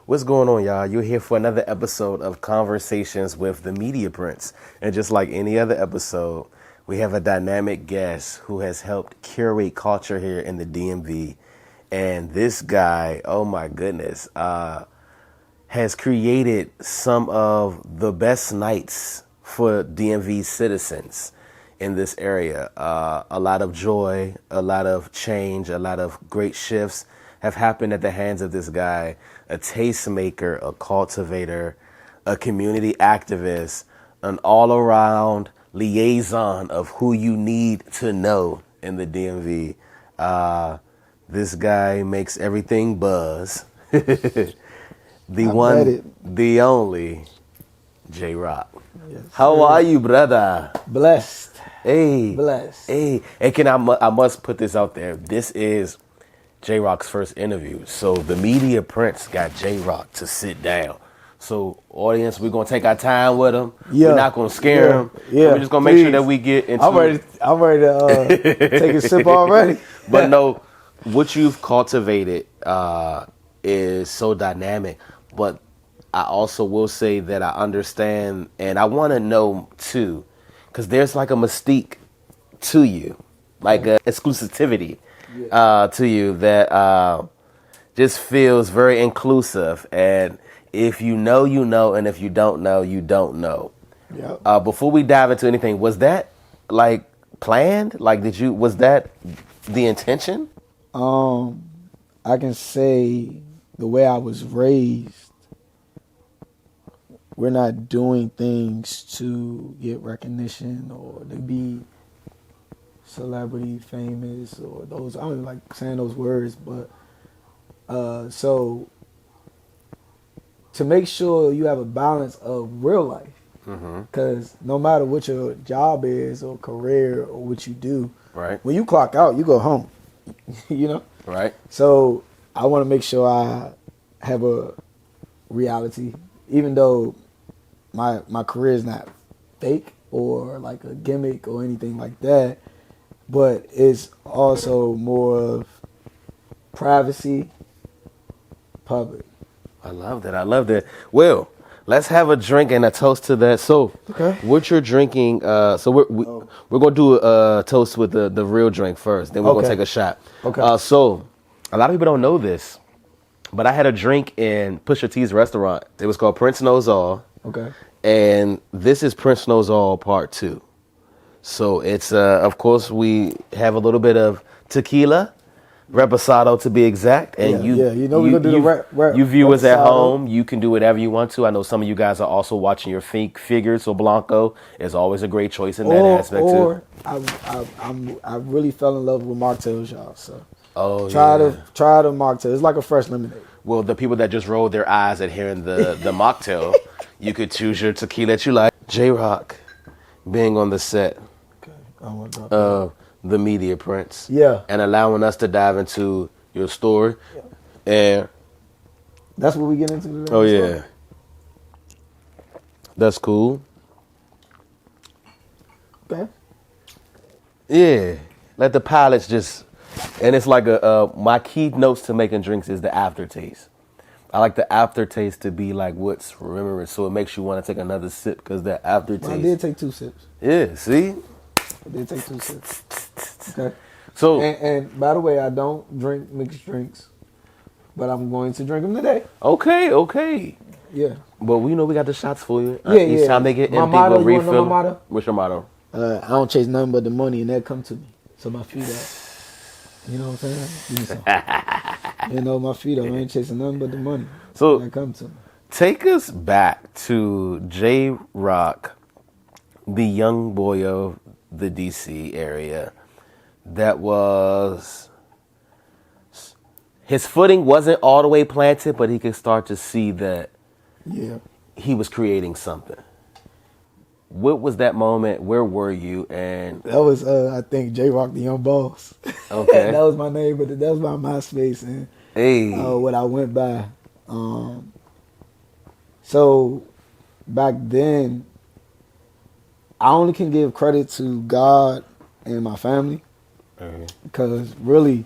What's going on, y'all? You're here for another episode of Conversations with the Media Prince. And just like any other episode, we have a dynamic guest who has helped curate culture here in the DMV. And this guy, oh my goodness, has created some of the best nights for DMV citizens in this area. A lot of joy, a lot of change, a lot of great shifts have happened at the hands of this guy, a tastemaker, a cultivator, a community activist, an all-around liaison of who you need to know in the DMV. This guy makes everything buzz. The one, the only, JRock. Yes, How are you, brother? Blessed. Hey. Blessed. Hey. And I must put this out there. This is JRock's first interview. So the Media Prince got JRock to sit down. So audience, we're going to take our time with him. Yeah. We're not going to scare him. Yeah. We're just going to make sure that we get into I'm ready to take a sip already. But no, what you've cultivated is so dynamic. But I also will say that I understand, and I want to know too, because there's like a mystique to you, like a exclusivity to you that just feels very inclusive. And if you know, you know, and if you don't know, you don't know. Yep. Before we dive into anything, was that like planned? Like, was that the intention? I can say the way I was raised, we're not doing things to get recognition or to be celebrity famous or those. I don't like saying those words, but so to make sure you have a balance of real life, because no matter what your job is or career or what you do, Right. when you clock out, you go home. You know. Right. So I want to make sure I have a reality, even though my career is not fake or like a gimmick or anything like that, but it's also more of privacy, public. I love that. Well, let's have a drink and a toast to that. So, Okay. what you're drinking? So we're gonna do a toast with the real drink first. Then we're gonna Okay. take a shot. Okay. So a lot of people don't know this, but I had a drink in Pusha T's restaurant. It was called Prince Knows All. Okay. And this is Prince Knows All Part 2. So it's, of course, we have a little bit of tequila, reposado to be exact. And you know we're going to do the you viewers at reposado. home, you can do whatever you want to. I know some of you guys are also watching your figures, so Blanco is always a great choice in that aspect too. I really fell in love with mocktails, y'all. So Try the mocktail. It's like a fresh lemonade. Well, the people that just rolled their eyes at hearing the mocktail, you could choose your tequila that you like. JRock being on the set of The Media Prince. Yeah. And allowing us to dive into your story. Yeah. And that's what we get into today. Oh, yeah. That's cool. Okay. Yeah. Let the pilots just... And it's like my key notes to making drinks is the aftertaste. I like the aftertaste to be like what's remembered, so it makes you want to take another sip because that aftertaste. I did take 2 sips. Yeah, see? I did take 2 sips. Okay. So and by the way, I don't drink mixed drinks, but I'm going to drink them today. Okay. Yeah. But we know we got the shots for you. Yeah, Each time they get my empty, motto, we'll you wanna know refill. my motto? What's your motto? I don't chase nothing but the money, and that come to me. So my feet up. You know what I'm saying? Give me some. You know, my feet up. I ain't chasing nothing but the money. So that come to me. Take us back to JRock, the young boy of the DC area. That was his footing wasn't all the way planted, but he could start to see that he was creating something. What was that moment? Where were you? And that was, I think, JRock, the young boss. Okay, that was my name, but that was my MySpace and what I went by. So back then, I only can give credit to God and my family because really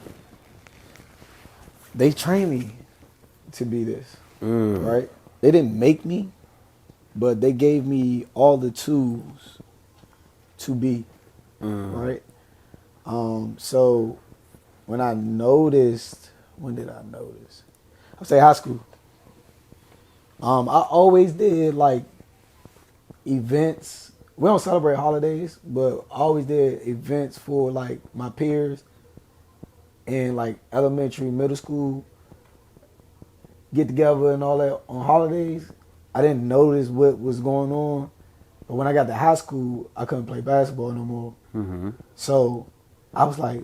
they trained me to be this. right? They didn't make me, but they gave me all the tools to be, right? So when I noticed, when did I notice? I'll say high school. I always did like events. We don't celebrate holidays, but I always did events for like my peers in like elementary, middle school, get together and all that on holidays. I didn't notice what was going on, but when I got to high school, I couldn't play basketball no more. So I was like,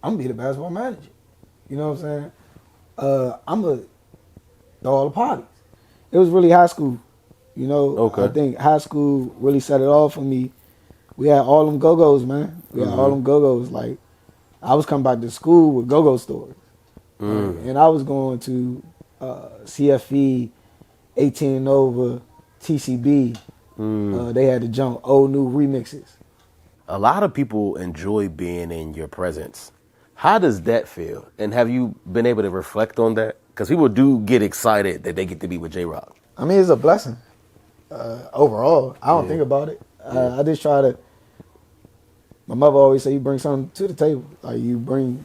I'm gonna be the basketball manager. You know what I'm saying? I'm gonna throw all the parties. It was really high school. You know, Okay. I think high school really set it off for me. We had all them go-go's, man. We had all them go-go's. Like, I was coming back to school with go-go stores. And I was going to CFE, 18 and over, TCB. They had to jump old new remixes. A lot of people enjoy being in your presence. How does that feel? And have you been able to reflect on that? Because people do get excited that they get to be with JRock. I mean, it's a blessing. Overall, I don't think about it. I just try to. My mother always say, you bring something to the table. Like, you bring,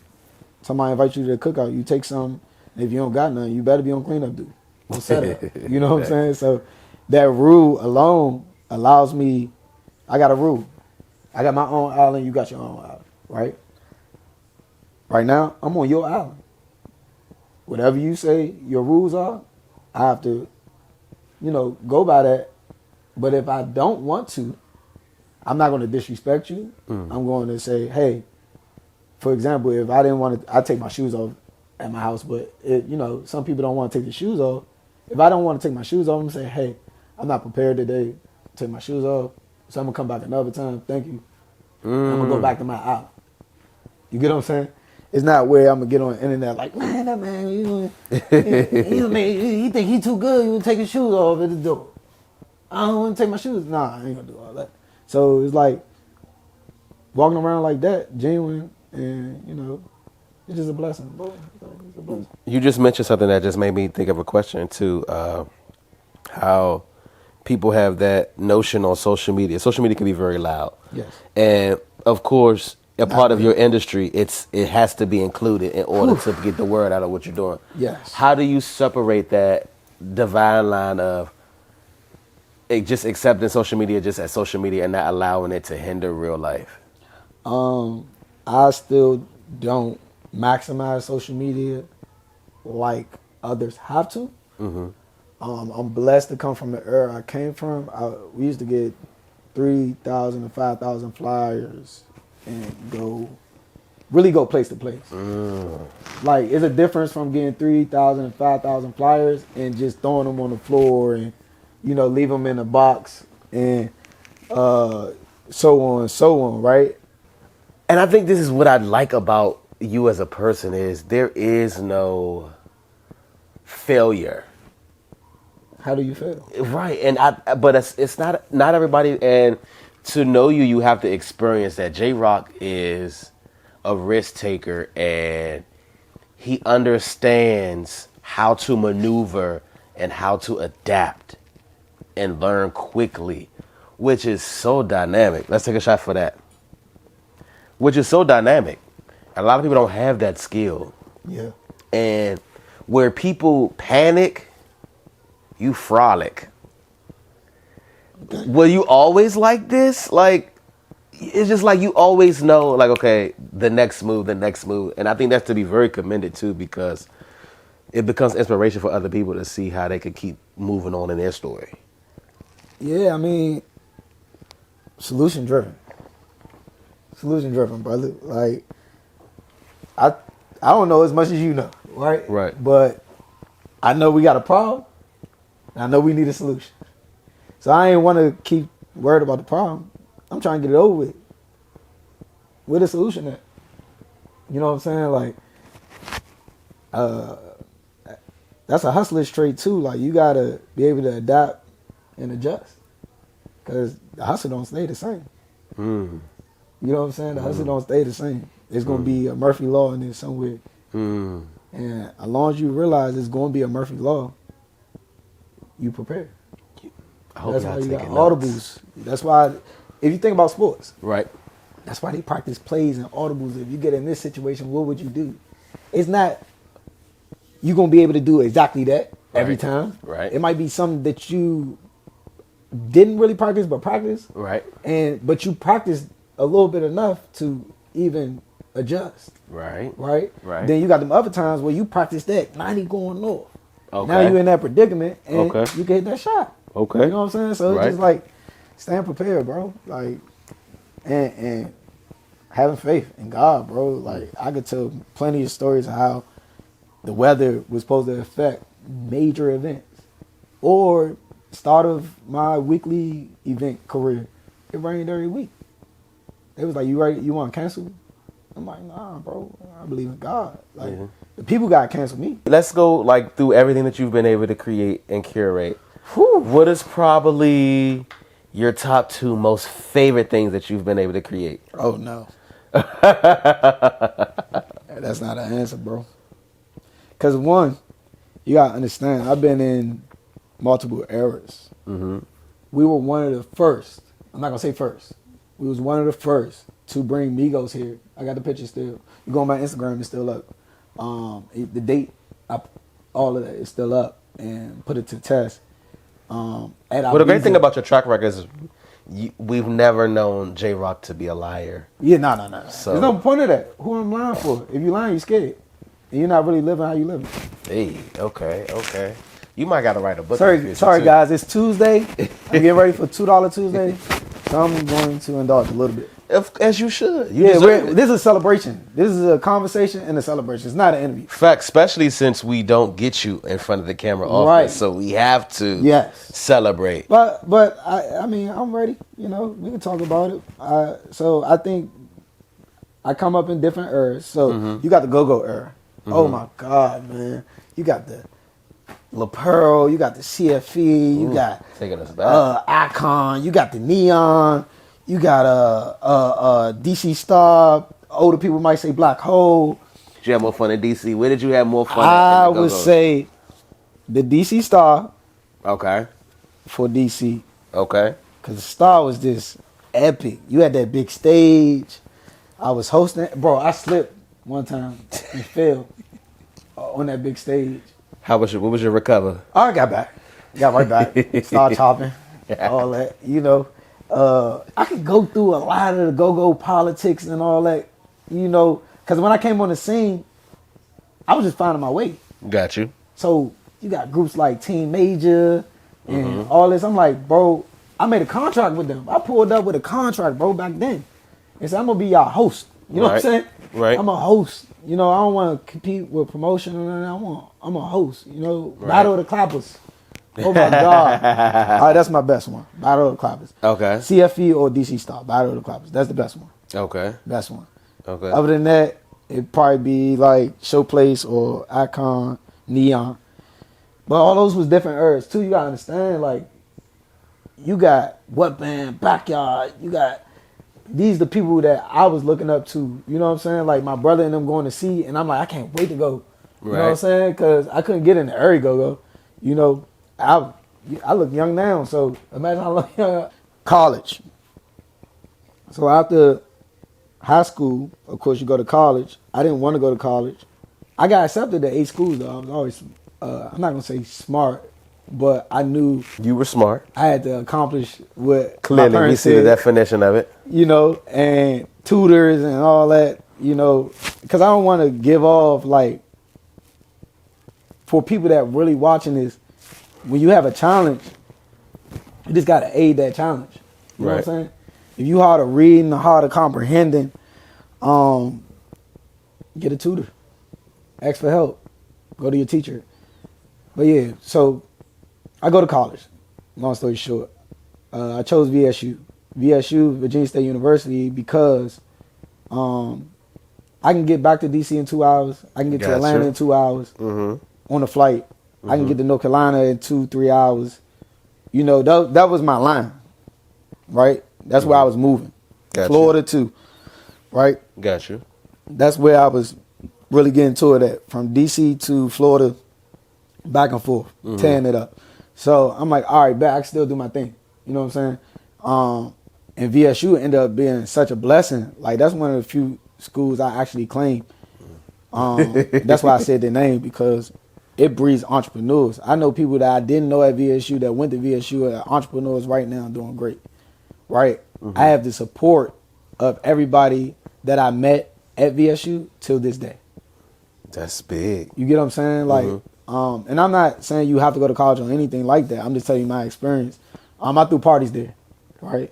somebody invite you to the cookout, you take something. And if you don't got nothing, you better be on cleanup duty. On setup. You know what I'm saying? So that rule alone allows me. I got a rule. I got my own island. You got your own island, right? Right now, I'm on your island. Whatever you say your rules are, I have to, go by that. But if I don't want to, I'm not going to disrespect you. I'm going to say, hey, for example, if I didn't want to, I take my shoes off at my house, but some people don't want to take their shoes off. If I don't want to take my shoes off, I'm going to say, hey, I'm not prepared today to take my shoes off, so I'm going to come back another time. Thank you. I'm going to go back to my island. You get what I'm saying? It's not where I'm going to get on the internet like, man, that man, you think he too good, you take his shoes off at the door. I don't want to take my shoes. Nah, I ain't going to do all that. So it's like walking around like that, genuine, and, it's just a blessing, bro. It's a blessing. You just mentioned something that just made me think of a question, too. How people have that notion on social media. Social media can be very loud. Yes. And, of course, a part of your industry, it has to be included in order to get the word out of what you're doing. Yes. How do you separate that divine line of just accepting social media just as social media and not allowing it to hinder real life? I still don't maximize social media like others have to. I'm blessed to come from the era I came from. We used to get 3,000 to 5,000 flyers and go place to place. Like, it's a difference from getting 3,000 and 5,000 flyers and just throwing them on the floor and leave them in a box and so on, right? And I think this is what I like about you as a person is there is no failure. How do you feel? Right, and but it's not everybody. And to know you, you have to experience that. JRock is a risk taker, and he understands how to maneuver and how to adapt and learn quickly, which is so dynamic. Let's take a shot for that. Which is so dynamic. A lot of people don't have that skill. Yeah. And where people panic, you frolic. Were you always like this? Like, it's just like you always know, like, okay, the next move. And I think that's to be very commended too, because it becomes inspiration for other people to see how they could keep moving on in their story. Yeah, I mean, solution driven, brother. Like, I don't know as much as you know, right? Right. But I know we got a problem. I know we need a solution. So I ain't want to keep worried about the problem. I'm trying to get it over with. Where the solution at? You know what I'm saying? Like, that's a hustler's trait too. Like, you gotta be able to adapt and adjust, because the hustle don't stay the same. You know what I'm saying? The hustle don't stay the same. It's gonna be a Murphy law in there somewhere. And as long as you realize it's going to be a Murphy Law, you prepare. I hope That's y'all why you got taking notes. audibles. That's why, if you think about sports, Right. that's why they practice plays and audibles. If you get in this situation, what would you do? It's not you gonna be able to do exactly that every Right. time. Right. It might be something that you didn't really practice, but practice. Right. But you practiced a little bit enough to even adjust. Right. Right. Right. Then you got them other times where you practice that. Now you going north. Okay. Now you in that predicament, and Okay. you can hit that shot. Okay. You know what I'm saying? So Right. it's just like staying prepared, bro. Like and having faith in God, bro. Like I could tell plenty of stories of how the weather was supposed to affect major events. Or start of my weekly event career, it rained every week. It was like, you ready? You want to cancel? I'm like, nah, bro. I believe in God. Like the people got to cancel me. Let's go like through everything that you've been able to create and curate. Whew. What is probably your top 2 most favorite things that you've been able to create? Oh no. That's not an answer, bro. Because one, you gotta understand, I've been in multiple eras. Mm-hmm. We were one of the first. I'm not gonna say first. We was one of the first to bring Migos here. I got the picture still. You go on my Instagram, it's still up. The date, all of that is still up, and put it to test. Well, the great thing about your track record is we've never known JRock to be a liar. Yeah, no. So- There's no point of that. Who I'm lying for? If you lying, you scared. And you're not really living how you living. Hey, okay. You might got to write a book. Sorry, guys. It's Tuesday. I'm getting ready for $2 Tuesday. So I'm going to indulge a little bit. As you should. This is a celebration. This is a conversation and a celebration. It's not an interview. Fact, especially since we don't get you in front of the camera often, Right. so we have to celebrate. But I mean, I'm ready. You know, we can talk about it. So I think I come up in different eras. So you got the go-go era. Mm-hmm. Oh my God, man! You got the La Pearl. You got the CFE. You got taking us back. Icon. You got the Neon. You got DC Star. Older people might say Black Hole. Did you have more fun in DC? Where did you have more fun? I would say the DC Star. Okay. For DC. Okay. Because the Star was just epic. You had that big stage. I was hosting. Bro, I slipped one time and fell on that big stage. What was your recover? I got back. Got right back. Started chopping. All that. You know. I could go through a lot of the go-go politics and all that. You know. Because when I came on the scene, I was just finding my way. Got you. So you got groups like Team Major and all this. I'm like, bro, I made a contract with them. I pulled up with a contract, bro, back then. And said, I'm going to be y'all host. You know what I'm saying? Right. I'm a host. You know, I don't want to compete with promotion or nothing. I'm a host. You know, Battle of the Clappers. Oh, my God. All right, that's my best one. Battle of the Clappers. Okay. CFE or DC Star. Battle of the Clappers. That's the best one. Okay. Best one. Okay. Other than that, it'd probably be like Showplace or Icon, Neon. But all those was different eras, too. You got to understand, like, you got What Band, Backyard. You got... These the people that I was looking up to. You know what I'm saying? Like, my brother and them going to see, and I'm like, I can't wait to go. You know what I'm saying? Because I couldn't get in the area go-go. You know, I look young now, so imagine how young. College. So after high school, of course, you go to college. I didn't want to go to college. I got accepted to 8 schools, though. I was always, I'm not going to say smart, but I knew you were smart. I had to accomplish what Clearly, my parents we see said, the definition of it. You know, and tutors and all that, you know, because I don't want to give off, like, for people that really watching this, when you have a challenge, you just got to aid that challenge. You know what I'm saying? If you hard of reading or hard of comprehending, get a tutor. Ask for help. Go to your teacher. But yeah, so I go to college. Long story short. I chose VSU. VSU, Virginia State University, because I can get back to DC in 2 hours. I can get to Atlanta in 2 hours on a flight. I can get to North Carolina in 2-3 hours. You know, that was my line, right? That's where I was moving. Florida too, right? Got you. That's where I was really get into it at from DC to Florida, back and forth, tearing it up. So I'm like, all right, bet I can still do my thing. You know what I'm saying? And VSU ended up being such a blessing. Like that's one of the few schools I actually claim. That's why I said their name, because it breeds entrepreneurs. I know people that I didn't know at VSU that went to VSU are entrepreneurs right now doing great. Right? I have the support of everybody that I met at VSU till this day. That's big. You get what I'm saying? Like, and I'm not saying you have to go to college or anything like that. I'm just telling you my experience. I threw parties there, right?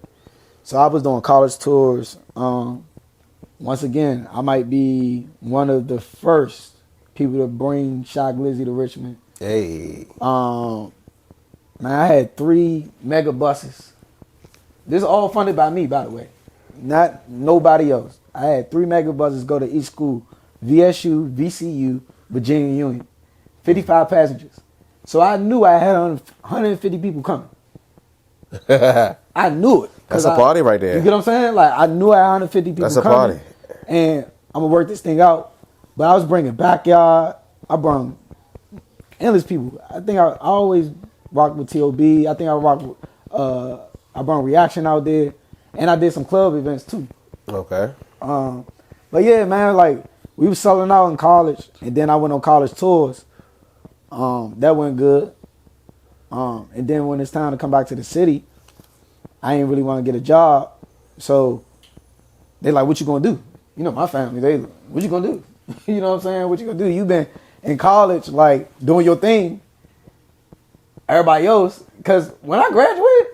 So I was doing college tours. Once again, I might be one of the first people to bring Shy Glizzy to Richmond. Hey. Man, I had 3 mega buses. This is all funded by me, by the way. Not nobody else. I had 3 mega buses go to each school. VSU, VCU, Virginia Union. 55 passengers. So I knew I had 150 people coming. I knew it. That's a party right there. You get what I'm saying? Like, I knew I had 150 people coming. That's a party. And I'm going to work this thing out. But I was bringing backyard. I brought endless people. I think I always rocked with T.O.B. I think I rocked with, I brought Reaction out there. And I did some club events too. Okay. But yeah, man, like, we was selling out in college. And then I went on college tours. That went good. And then when it's time to come back to the city, I ain't really want to get a job. So they like, what you gonna do? You know, my family, they, what you gonna do? You know what I'm saying? What you gonna do? You been in college, like, doing your thing. Everybody else, because when I graduated,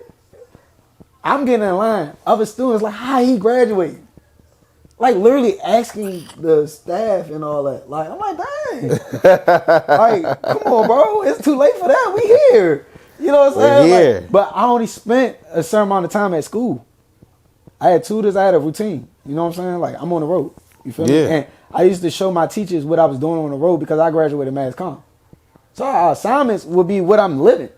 I'm getting in line. Other students like, how he graduated? Like, literally asking the staff and all that. Like, I'm like, dang. Like, come on, bro. It's too late for that. We here. You know what I'm saying? We're here. Like, but I only spent a certain amount of time at school. I had tutors. I had a routine. You know what I'm saying? Like, I'm on the road. You feel me? And I used to show my teachers what I was doing on the road because I graduated mass comm. So our assignments would be what I'm living.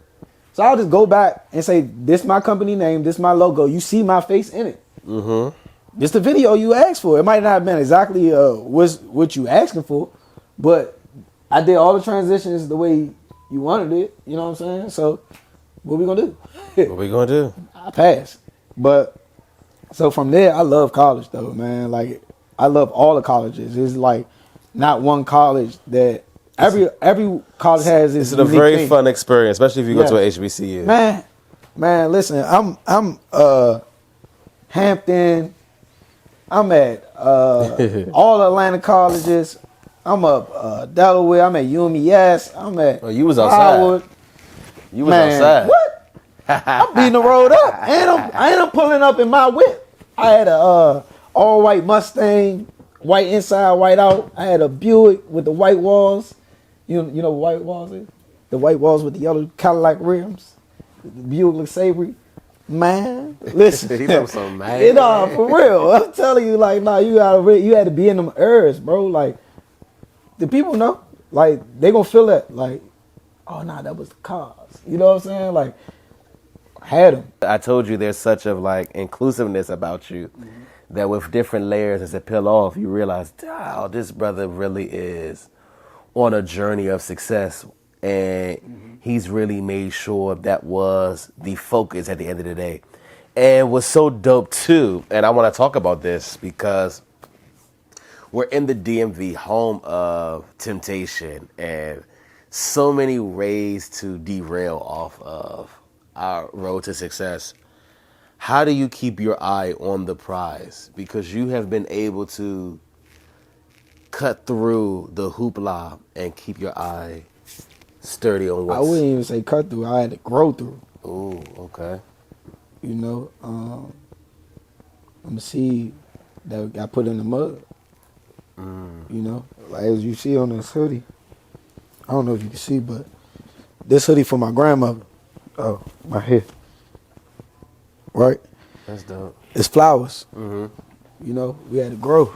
So I'll just go back and say, this my company name, this my logo. You see my face in it. Mm-hmm. This the video you asked for. It might not have been exactly what you asking for, but I did all the transitions the way you wanted it. You know what I'm saying? So what we gonna do? What we gonna do? I passed. But so from there, I love college though, man. Like, I love all the colleges. It's like not one college that every college has its It's a unique very thing. fun experience, especially if you go to a HBCU. Man, listen, I'm Hampton. I'm at all Atlanta colleges. I'm up Delaware. I'm at UMES. I'm at you was outside. Howard. You was outside. What? I'm beating the road up, and I'm pulling up in my whip. I had a all white Mustang, white inside, white out. I had a Buick with the white walls. You know what white walls is? The white walls with the yellow Cadillac rims. The Buick looks savory. Man, listen. He looks so mad. You know, for real. I'm telling you, like, nah, you had to be in them eras, bro. Like, the people know. Like, they gonna feel that. Like, oh, nah, that was the cars. You know what I'm saying? Like, I had them. I told you there's such of like inclusiveness about you that with different layers as it peel off, you realize, wow, this brother really is on a journey of success. And he's really made sure that was the focus at the end of the day. And what's so dope too, and I want to talk about this because we're in the DMV, home of temptation and so many ways to derail off of our road to success. How do you keep your eye on the prize? Because you have been able to cut through the hoopla and keep your eye sturdy on what's... I wouldn't even say cut through. I had to grow through. Ooh, okay. You know, I'm a seed that got put in the mud. You know, like as you see on this hoodie. I don't know if you can see, but this hoodie for my grandmother. Oh, my hair. Right? That's dope. It's flowers. Mm-hmm. You know, we had to grow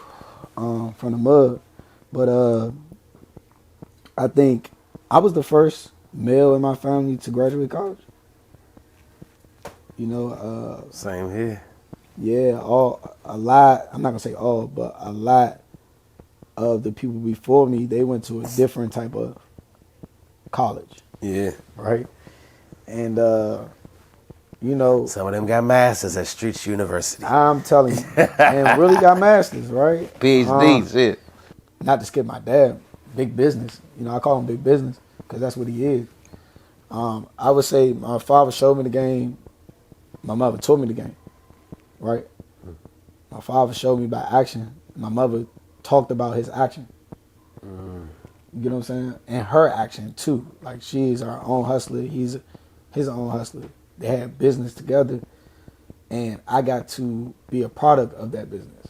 from the mud. But I think I was the first male in my family to graduate college. You know, Same here. yeah, a lot. I'm not gonna say all, but a lot of the people before me, they went to a different type of college. Yeah. Right? And, you know, Some of them got masters at Streets University. I'm telling you, and really got masters, right? PhDs, shit. Not to skip my dad, big business. You know, I call him big business because that's what he is. I would say my father showed me the game. My mother taught me the game, right? My father showed me by action. My mother talked about his action. You get what I'm saying? And her action too. Like she's our own hustler. He's his own hustler. They had business together, and I got to be a product of that business,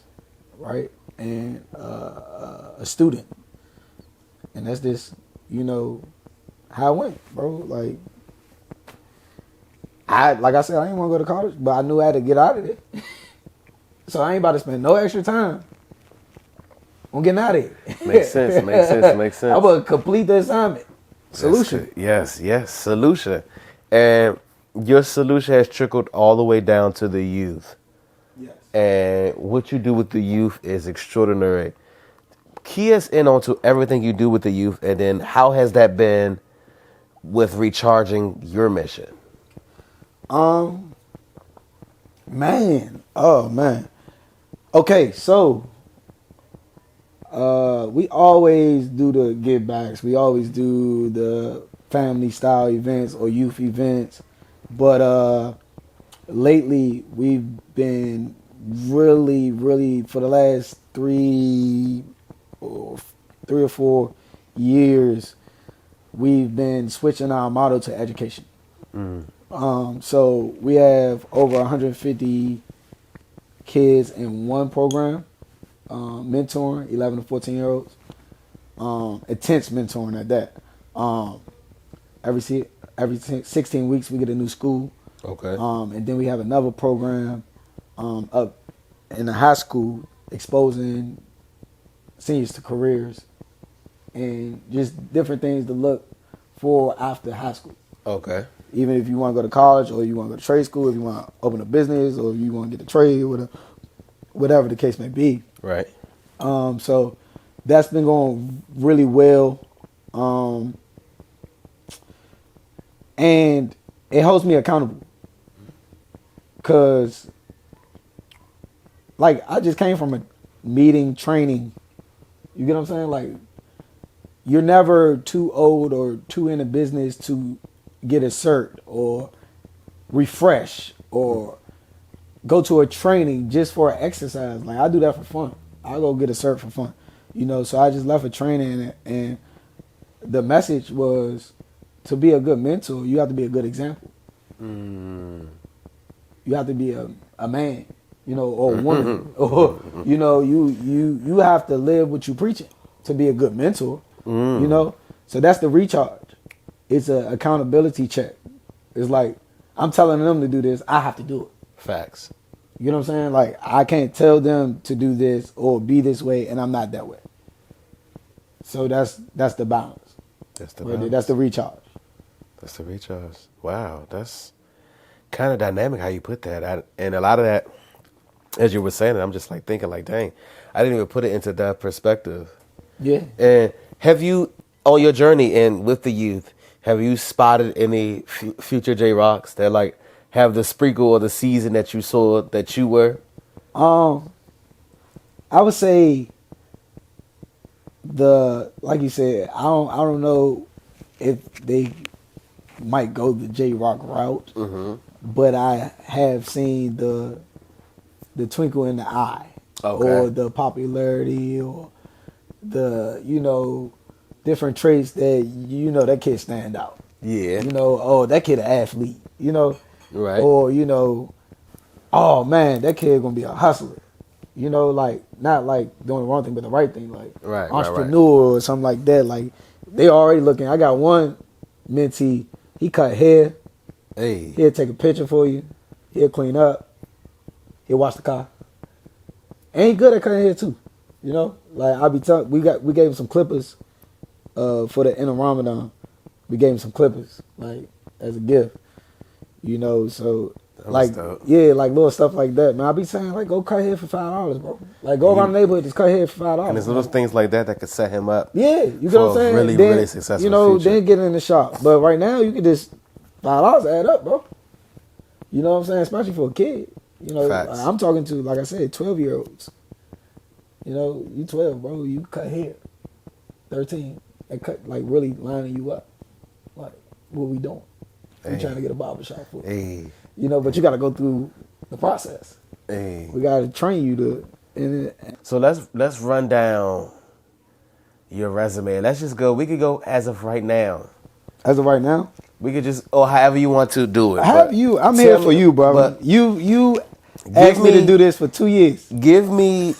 right? And a student, and that's just, you know, how it went, bro. Like I said, I didn't want to go to college, but I knew I had to get out of it. So I ain't about to spend no extra time on getting out of here. Makes sense. I'm gonna complete the assignment. Solution. Yes, solution. And your solution has trickled all the way down to the youth. Yes. And what you do with the youth is extraordinary. Key us in onto everything you do with the youth, and then how has that been with recharging your mission? Man. Okay, so we always do the give backs. We always do the family style events or youth events. But lately we've been really for the last 3 or 4 years, we've been switching our model to education. So we have over 150 kids in one program, mentoring 11 to 14-year-olds. Intense mentoring at that. Every 16 weeks we get a new school. Okay. And then we have another program up in the high school exposing seniors to careers and just different things to look for after high school. Okay. Even if you want to go to college or you want to go to trade school, if you want to open a business or if you want to get a trade or whatever the case may be. Right. So that's been going really well. And it holds me accountable. Because, like, I just came from a meeting training. You get what I'm saying? Like, you're never too old or too in a business to get a cert or refresh or go to a training just for an exercise. Like, I do that for fun. I go get a cert for fun. You know, so I just left a training and the message was to be a good mentor, you have to be a good example. You have to be a man, you know, or a woman. Or, you know, you have to live what you preaching to be a good mentor, you know. So that's the recharge. It's an accountability check. It's like, I'm telling them to do this, I have to do it. Facts. You know what I'm saying? Like, I can't tell them to do this or be this way, and I'm not that way. So that's the balance. That's the Right? balance. That's the recharge. That's the recharge. Wow, that's kind of dynamic how you put that. And a lot of that, as you were saying it, I'm just like thinking like, dang, I didn't even put it into that perspective. Yeah. And have you, on your journey and with the youth, have you spotted any future JRocks that like have the sprinkle or the season that you saw that you were? I would say like you said, I don't know if they might go the JRock route, but I have seen the twinkle in the eye, or the popularity, or the, you know, different traits that, you know, that kid stand out. Yeah. You know, oh, that kid an athlete, you know. Right. Or, you know, oh man, that kid gonna be a hustler. You know, like, not like doing the wrong thing, but the right thing, like entrepreneur or something like that. Like, they already looking. I got one mentee, he cut hair. Hey. He'll take a picture for you. He'll clean up. He'll wash the car. And he good at cutting hair too. You know, like I be telling, we gave him some clippers for the end of Ramadan. We gave him some clippers, like, as a gift. You know, so That was Like, dope. yeah, like little stuff like that, man. I be saying, like, go cut hair for $5, bro. Like, go around the neighborhood, just cut hair for $5. And there's little things like that could set him up. Yeah, you get for what I'm saying? a really, then, really successful you know, future. then get in the shop. But right now, you can just $5 add up, bro. You know what I'm saying? Especially for a kid. You know, Facts. I'm talking to, like I said, 12-year-olds. You know, you 12, bro. You cut hair. 13. They cut, like, really lining you up. Like, what we doing? We trying to get a barbershop for. Hey, You know, but you got to go through the process. hey. We got to train you to. And So let's run down your resume. Let's just go. We could go as of right now. as of right now, We could just, or however you want to do it. have but you? I'm tell here me- for you, bro. But You asked me to do this for 2 years. give me,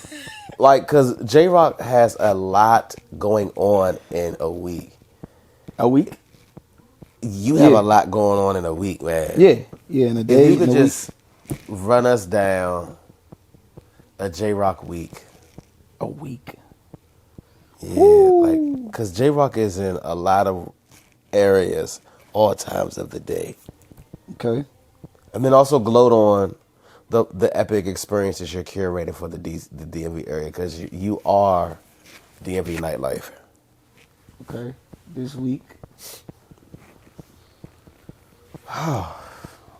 like, cause JRock has a lot going on in a week. A week? You have Yeah. a lot going on in a week, man. Yeah, in a If day. you could in a just run us down a JRock week. a week. Yeah, like, cause JRock is in a lot of areas, all times of the day. Okay. And then also gloat on the epic experiences you're curating for the DMV area, because you are DMV nightlife. Okay. This week.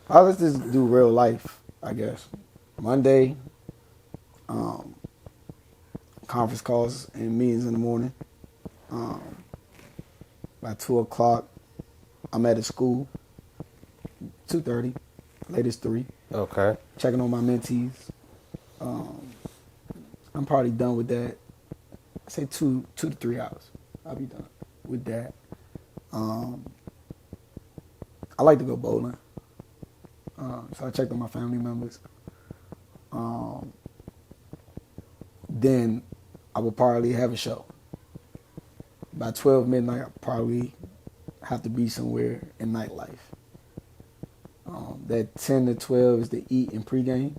Let's just do real life, I guess. Monday, conference calls and meetings in the morning. By 2 o'clock, I'm at a school. 2:30, latest 3. Okay. Checking on my mentees. I'm probably done with that. I say 2 to 3 hours. I'll be done with that. I like to go bowling. So I checked on my family members. Then I will probably have a show. By 12 midnight, I probably have to be somewhere in nightlife. That 10 to 12 is the eat and pregame.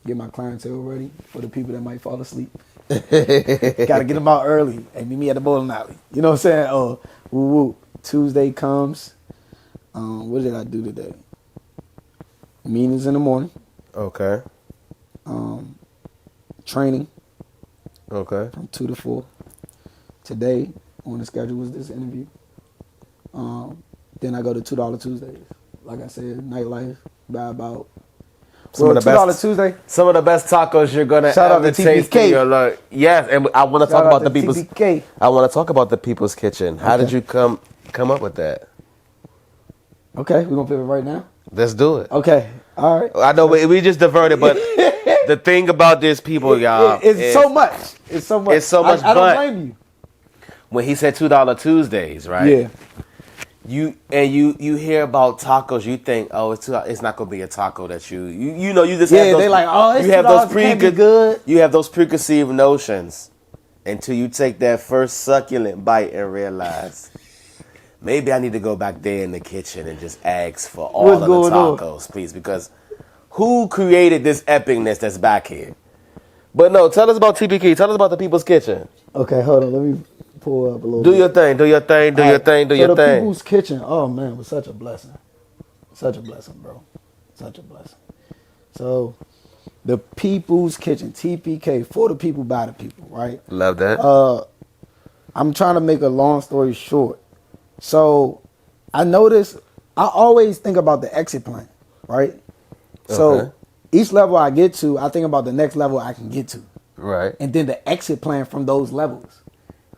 Get my clientele ready for the people that might fall asleep. Gotta get them out early. Hey, meet me at the bowling alley. You know what I'm saying? Oh, woo woo. Tuesday comes. What did I do today? Meetings in the morning. Okay. Training Okay. from 2 to 4. Today on the schedule was this interview. Then I go to $2 Tuesdays. Like I said, nightlife by about Some of the $2 best- Tuesday. Some of the best tacos you're gonna Shout out ever to taste in TPK. your life. Yes, and I want to talk Shout out about the to people's. TPK. I want to talk about the people's kitchen. How did Okay. you come up with that? Okay, we're gonna pivot right now. Let's do it. Okay, all right. I know we just diverted, but the thing about this people, y'all, It's is so much. It's so much. It's so much, I don't but- blame you. when he said $2 Tuesdays, right? Yeah. You hear about tacos, you think, oh, it's not gonna be a taco that you know you just Yeah, have those, they like, oh, it's you have $2, those it can't be good. You have those preconceived notions until you take that first succulent bite and realize maybe I need to go back there in the kitchen and just ask for all What's of the going on? tacos, please, because who created this epicness that's back here? But no, tell us about TPK. Tell us about the People's Kitchen. Okay, hold on. Let me pull up a little Do bit. your thing. Do your thing. Do your thing. Do So your the thing. People's Kitchen, oh man, was such a blessing. Such a blessing, bro. Such a blessing. So, the People's Kitchen, TPK, for the people, by the people, right? Love that. I'm trying to make a long story short. So, I noticed, I always think about the exit plan, right? So, Okay. each level I get to, I think about the next level I can get to. Right. And then the exit plan from those levels.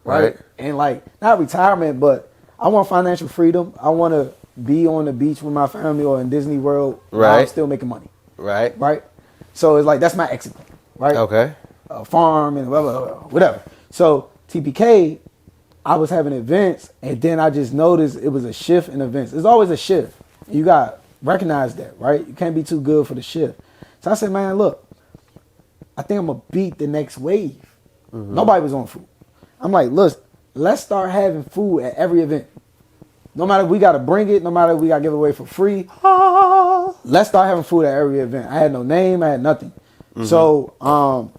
Right. And like, not retirement, but I want financial freedom. I want to be on the beach with my family or in Disney World while I'm Right. still making money. Right. Right? So it's like, that's my exit plan. Right? Okay. A farm and blah, blah, blah, whatever. So TPK, I was having events and then I just noticed it was a shift in events. There's always a shift. You got to recognize that, right? You can't be too good for the shift. So I said, man, look, I think I'm going to beat the next wave. Mm-hmm. Nobody was on food. I'm like, look, let's start having food at every event. No matter if we got to bring it, no matter if we got to give it away for free. Let's start having food at every event. I had no name, I had nothing. Mm-hmm. So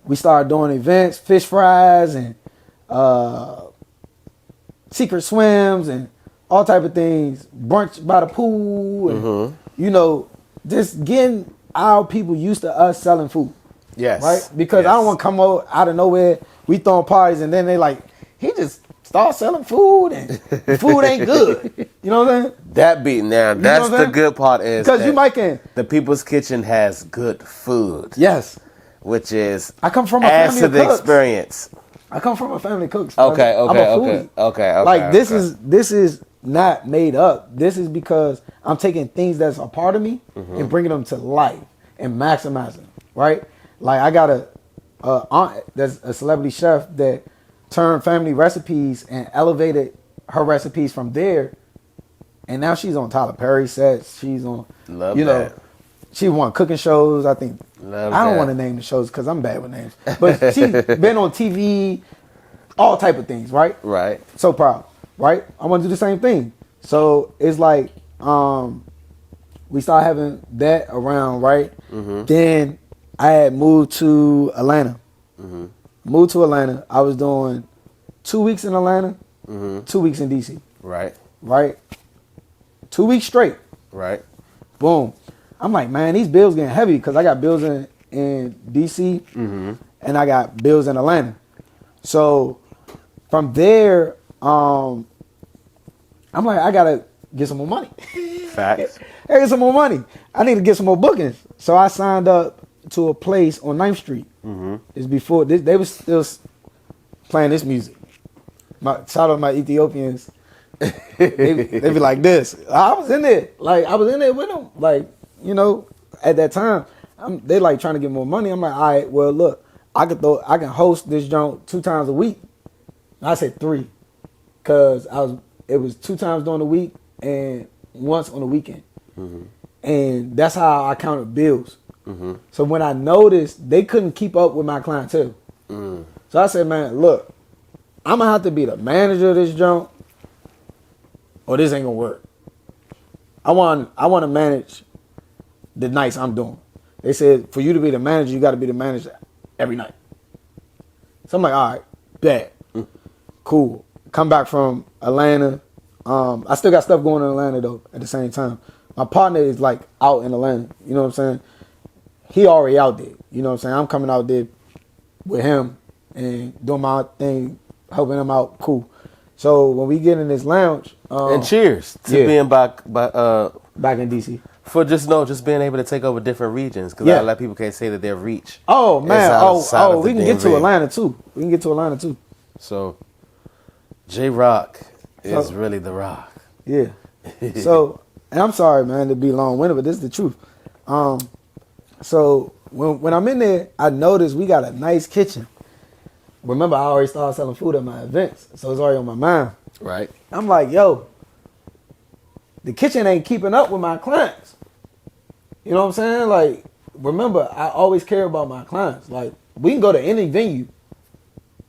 we started doing events, fish fries and secret swims and all type of things. Brunch by the pool and, you know, just getting our people used to us selling food. Yes. Right? Because I don't want to come out of nowhere, we throwing parties, and then they like, he just start selling food, and the food ain't good. You know what I'm saying? That beat now. That's the good part is because you might can. The People's Kitchen has good food. Yes. Which is I come from a adds family to of the cooks. experience. I come from a family of cooks. Okay. I'm a foodie. Like this is not made up. This is because I'm taking things that's a part of me and bringing them to life and maximizing them, right? Like I got a aunt that's a celebrity chef that turned family recipes and elevated her recipes from there, and now she's on Tyler Perry sets. She's on, she won cooking shows. I think I don't want to name the shows because I'm bad with names, but she's been on TV, all type of things, right? Right. So proud, right? I want to do the same thing. So it's like we started having that around, right? Then I had moved to Atlanta. Moved to Atlanta. I was doing 2 weeks in Atlanta, 2 weeks in DC. Right. Right. 2 weeks straight. Right. Boom. I'm like, man, these bills getting heavy because I got bills in DC and I got bills in Atlanta. So from there, I'm like, I gotta get some more money. Facts. I get some more money. I need to get some more bookings. So I signed up to a place on 9th Street. It's before they was still playing this music. Shout out my Ethiopians. they be like this. I was in there. Like I was in there with them. Like, you know, at that time, they like trying to get more money. I'm like, all right, well look, I can host this joint 2 times a week. I said 3. Cause it was 2 times during the week and once on the weekend. And that's how I counted bills. So when I noticed they couldn't keep up with my clientele. So I said, man, look, I'm gonna have to be the manager of this joint or this ain't gonna work. I want to manage the nights I'm doing. They said for you to be the manager, you got to be the manager every night. So I'm like, all right, bet, cool. Come back from Atlanta. I still got stuff going in Atlanta though. At the same time, my partner is like out in Atlanta. You know what I'm saying? He already out there. You know what I'm saying? I'm coming out there with him and doing my thing, helping him out. Cool. So when we get in this lounge, and cheers to being back in DC for just being able to take over different regions because a lot of people can't say that their reach. Oh man, we can get to Atlanta too. So JRock is really the rock. Yeah. So and I'm sorry, man, to be long-winded, but this is the truth. So when I'm in there, I noticed we got a nice kitchen. Remember, I already started selling food at my events, so it's already on my mind. Right. I'm like, yo, the kitchen ain't keeping up with my clients. You know what I'm saying? Like, remember, I always care about my clients. Like, we can go to any venue.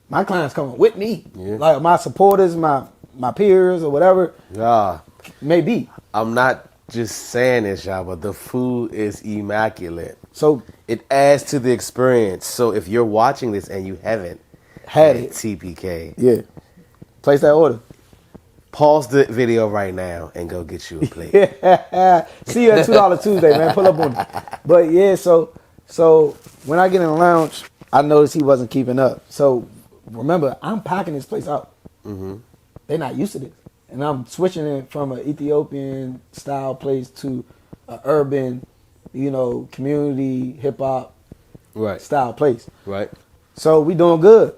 My clients coming with me. Yeah. Like, my supporters, my peers, or whatever. Yeah. Maybe. I'm not just saying this, y'all, but the food is immaculate. So it adds to the experience. So if you're watching this and you haven't had it, TPK. Yeah. Place that order. Pause the video right now and go get you a plate. See you at $2 Tuesday, man. Pull up on it. But yeah, so when I get in the lounge, I noticed he wasn't keeping up. So remember, I'm packing this place out. They're not used to this. And I'm switching it from an Ethiopian style place to an urban, community hip hop style place. Right. So we doing good.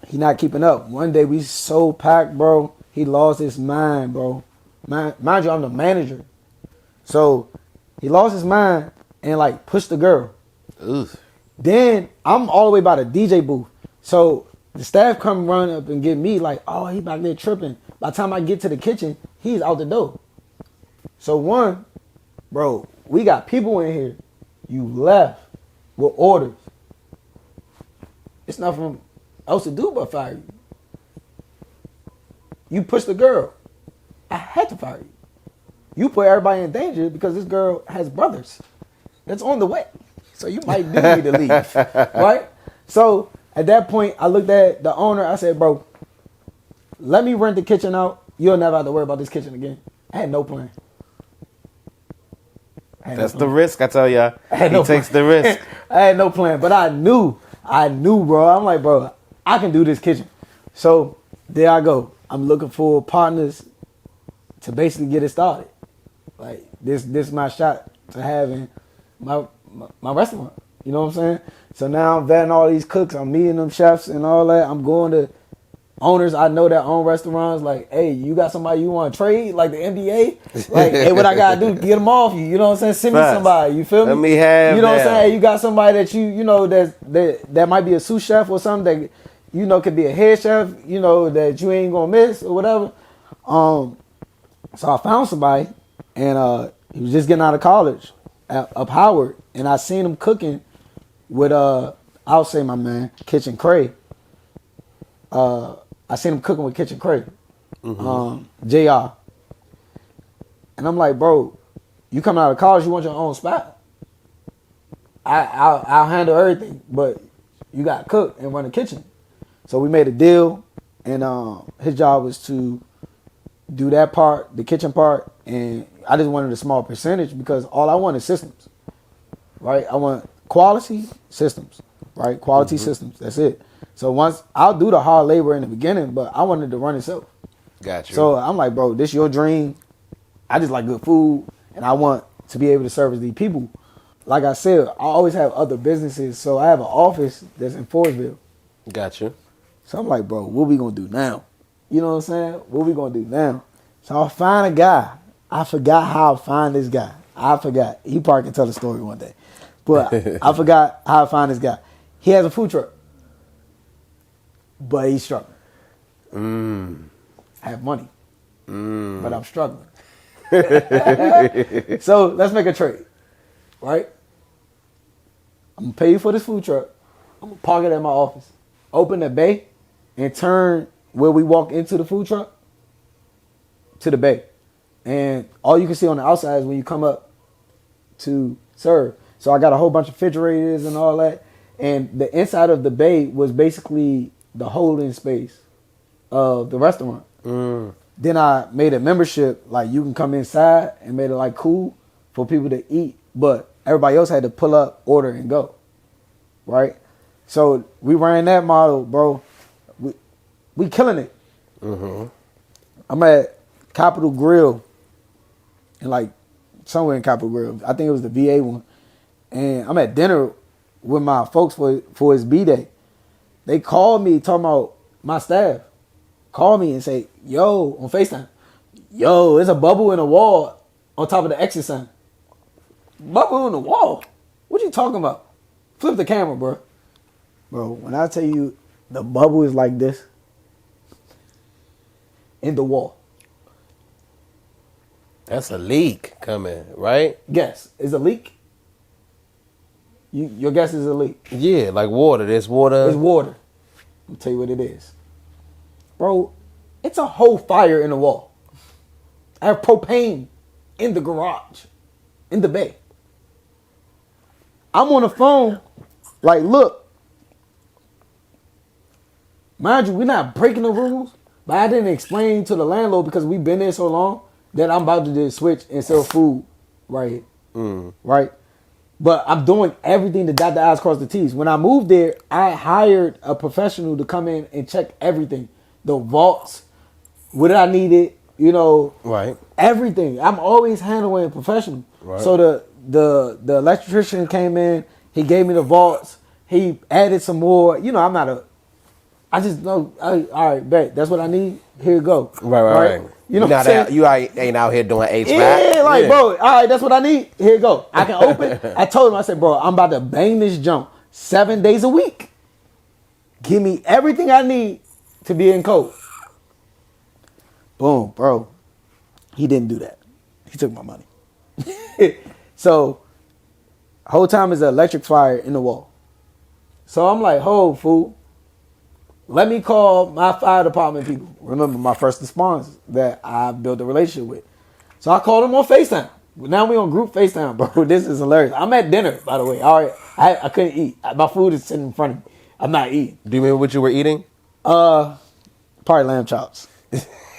He not keeping up. One day we so packed, bro. He lost his mind, bro. Mind you, I'm the manager. So he lost his mind and like pushed the girl. Oof. Then I'm all the way by the DJ booth. So the staff come run up and get me like, oh, he back there tripping. By the time I get to the kitchen, he's out the door. So one, bro, we got people in here. You left with orders. It's nothing else to do but fire you. You pushed the girl. I had to fire you. You put everybody in danger because this girl has brothers that's on the way. So you might do need to leave. Right? So at that point, I looked at the owner. I said, bro, let me rent the kitchen out. You'll never have to worry about this kitchen again. I had no plan. That's the risk, I tell y'all. He no takes plan. the risk. I had no plan, but I knew, bro. I'm like, bro, I can do this kitchen. So there I go. I'm looking for partners to basically get it started. Like this is my shot to having my restaurant. You know what I'm saying? So now I'm vetting all these cooks. I'm meeting them chefs and all that. I'm going to owners I know that own restaurants. Like, hey, you got somebody you want to trade? Like the NBA? Like, hey, what I got to do? Get them off you. You know what I'm saying? Send me somebody. You feel me? Let me have You know what I'm that. saying? Hey, you got somebody that you know that might be a sous chef or something that, you know, could be a head chef, you know, that you ain't going to miss or whatever. So I found somebody, and he was just getting out of college up Howard, and I seen him cooking with I'll say my man Kitchen Cray. I seen him cooking with Kitchen Cray, JR, and I'm like, bro, you coming out of college, you want your own spot. I'll handle everything, but you got to cook and run the kitchen. So we made a deal, and his job was to do that part, the kitchen part, and I just wanted a small percentage because all I want is systems, right? I want quality systems, right? Quality systems, that's it. So once, I'll do the hard labor in the beginning, but I wanted to run itself. Got you. So I'm like, bro, this your dream. I just like good food, and I want to be able to service these people. Like I said, I always have other businesses, so I have an office that's in Forestville. Got you. So I'm like, bro, what we gonna do now? You know what I'm saying? What we gonna do now? So I find a guy. I forgot how I find this guy. I forgot. He probably can tell the story one day. But I forgot how I find this guy. He has a food truck. But he's struggling. I have money. But I'm struggling. So let's make a trade. Right? I'm gonna pay you for this food truck. I'm gonna park it at my office. Open the bay and turn where we walk into the food truck to the bay. And all you can see on the outside is when you come up to serve. So I got a whole bunch of refrigerators and all that. And the inside of the bay was basically the holding space of the restaurant. Then I made a membership, like you can come inside, and made it like cool for people to eat. But everybody else had to pull up, order, and go. Right? So we ran that model, bro. We killing it. I'm at Capitol Grill, and like somewhere in Capitol Grill. I think it was the VA one. And I'm at dinner with my folks for his B-Day. They called me talking about my staff. Call me and say, yo, on FaceTime, yo, there's a bubble in the wall on top of the exit sign. Bubble in the wall? What you talking about? Flip the camera, bro. Bro, when I tell you the bubble is like this in the wall. That's a leak coming, right? Guess. Is a leak? Your guess is a leak. Yeah, like water. There's water. It's water. I'll tell you what it is. Bro, it's a whole fire in the wall. I have propane in the garage, in the bay. I'm on the phone, like, look. Mind you, we're not breaking the rules, but I didn't explain to the landlord because we've been there so long that I'm about to just switch and sell food right here. Right? But I'm doing everything to dot the I's, cross the T's. When I moved there, I hired a professional to come in and check everything. The vaults, what I needed, you know, Right. everything. I'm always handling professional. Right. So the electrician came in, he gave me the vaults, he added some more. You know, I just know, all right, bet, that's what I need, here you go. Right. You know what I'm saying? You ain't out here doing HVAC. Yeah, bro, all right, that's what I need. Here you go. I can open. I told him, I said, bro, I'm about to bang this jump 7 days a week. Give me everything I need to be in code. Boom, bro. He didn't do that. He took my money. So, whole time is an electric fire in the wall. So I'm like, fool. Let me call my fire department people. Remember my first responders that I built a relationship with. So I called them on FaceTime. Now we on group FaceTime, bro. This is hilarious. I'm at dinner, by the way. All right, I couldn't eat. My food is sitting in front of me. I'm not eating. Do you remember what you were eating? Probably lamb chops.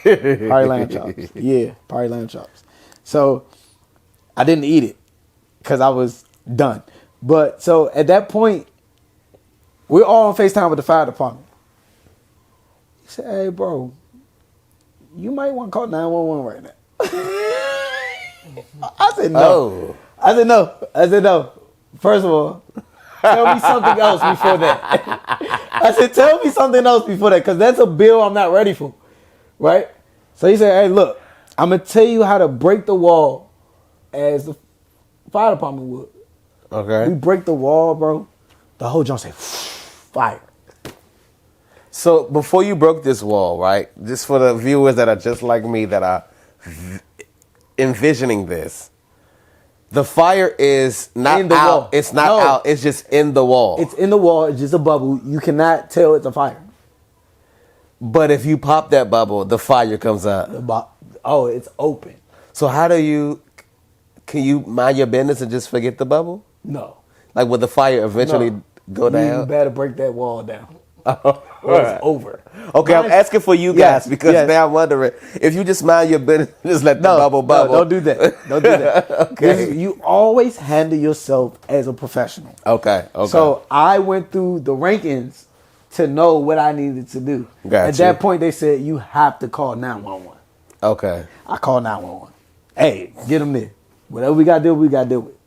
Probably lamb chops. Yeah, probably lamb chops. So I didn't eat it. because I was done. But so at that point, we're all on FaceTime with the fire department. He said, "Hey, bro, you might want to call 911 right now." I said no. Oh. I said no. First of all, tell me something else before that. I said, tell me something else before that, because that's a bill I'm not ready for. Right? So he said, "Hey, look, I'm going to tell you how to break the wall as the fire department would." Okay. We break the wall, bro. The whole jump said, fire. So before you broke this wall, right? Just for the viewers that are just like me that are envisioning this, the fire is not In the out. wall. It's not No. out. It's just in the wall. It's in the wall. It's just a bubble. You cannot tell it's a fire. But if you pop that bubble, the fire comes out. Oh, it's open. So can you mind your business and just forget the bubble? No. Like, will the fire eventually No. go down? You better break that wall down. Or Or it's over. Okay, I'm asking for you guys Yes, because yes. now I'm wondering if you just mind your business, just let the bubble. No, don't do that. Don't do that. Okay. You always handle yourself as a professional. Okay. So I went through the rankings to know what I needed to do. Got At you. that point, they said, you have to call 911. Okay. I called 911. Hey, get them there. Whatever we got to do, we got to do it.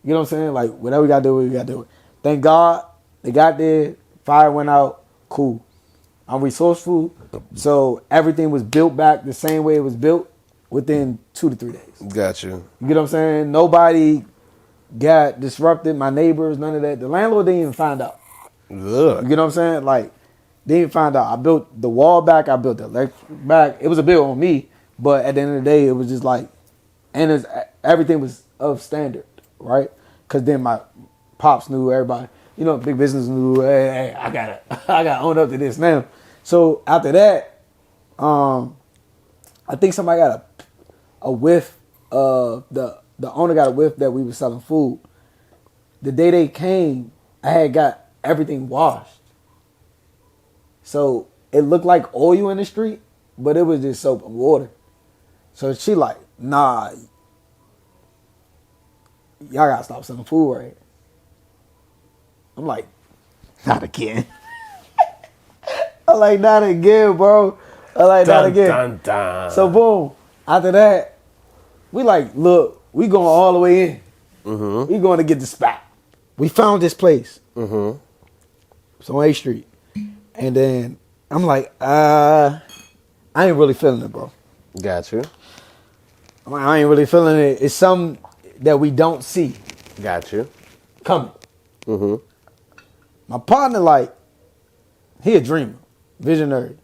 You know what I'm saying? Like, whatever we got to do, we got to do it. Thank God they got there. Fire went out. Cool. I'm resourceful. So everything was built back the same way it was built within 2 to 3 days. Got you. You get what I'm saying? Nobody got disrupted. My neighbors, none of that. The landlord didn't even find out. Look. You get what I'm saying? Like, they didn't find out. I built the wall back. I built the electric back. It was a bill on me. But at the end of the day, it was just like, and everything was of standard, right? Because then my pops knew, everybody, you know, big business knew, hey, I gotta own up to this now. So after that, I think somebody got a whiff of the owner got a whiff that we were selling food. The day they came, I had got everything washed. So it looked like oil in the street, but it was just soap and water. So she like, nah, y'all gotta stop selling food, right? I'm like, not again. I'm like, not again, bro. I'm like, not again. Dun, dun. So boom, after that, we like, look, we going all the way in. Mm-hmm. We going to get the spot. We found this place. Mm-hmm. It's on 8th Street. And then I'm like, I ain't really feeling it, bro. Got you. I'm like, I ain't really feeling it. It's something that we don't see Got you. coming. Mm-hmm. My partner, like, he a dreamer, visionary.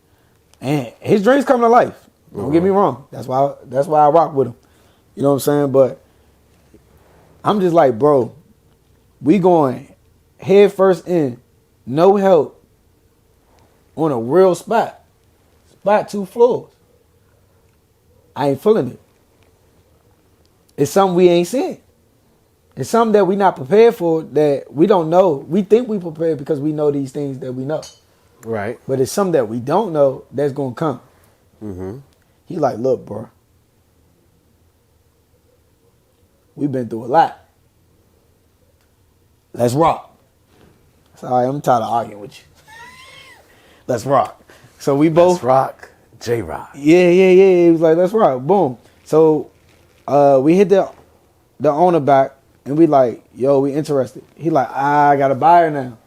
And his dreams come to life. Don't get me wrong. That's why I rock with him. You know what I'm saying? But I'm just like, bro, we going head first in, no help, on a real spot. Spot 2 floors. I ain't feeling it. It's something we ain't seen. It's something that we not prepared for, that we don't know. We think we prepared because we know these things that we know. Right. But it's something that we don't know that's going to come. Mm-hmm. He like, look, bro. We've been through a lot. Let's rock. Sorry, I'm tired of arguing with you. Let's rock. So we both. Let's rock. JRock. Yeah. He was like, let's rock. Boom. So we hit the owner back and we like, yo, we interested. He like, I got a buyer now.